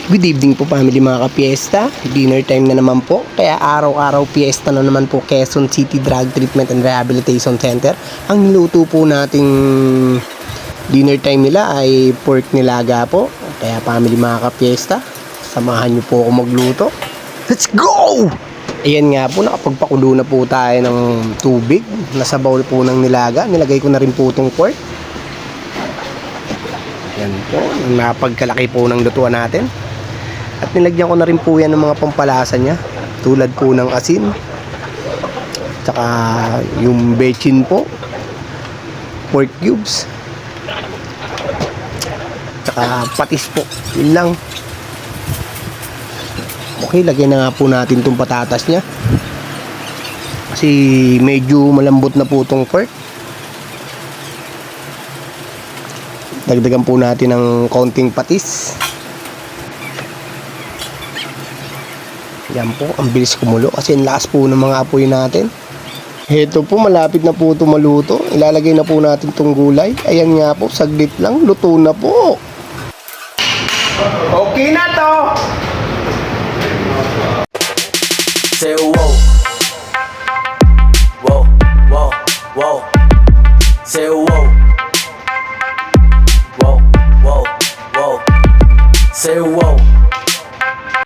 Good evening po family mga ka-fiesta. Dinner time na naman po. Kaya araw-araw fiesta na naman po Quezon City Drug Treatment and Rehabilitation Center. Ang niluto po nating dinner time nila ay pork nilaga po. Kaya family mga ka-fiesta, samahan niyo po ako magluto. Let's go! Ayan nga po, nakapagpakulo na po tayo ng tubig. Nasa bowl po ng nilaga. Nilagay ko na rin po itong pork. Ayan po, napagkalaki po ng lutuan natin. At nilagyan ko na rin po yan ng mga pampalasa niya. Tulad po ng asin. Tsaka yung bechin po. Pork cubes. Tsaka patis po. Yun lang. Okay, lagyan na nga po natin itong patatas niya. Kasi medyo malambot na po itong pork. Dagdagan po natin ng kaunting patis. Yan po, ang bilis kumulo kasi ang lakas po ng mga apoy natin. Heto po, malapit na po ito maluto. Ilalagay na po natin itong gulay. Ayan nga po, saglit lang, luto na po. Okay na to! Say whoa, whoa, whoa, whoa. Say whoa, whoa, whoa, whoa. Say whoa.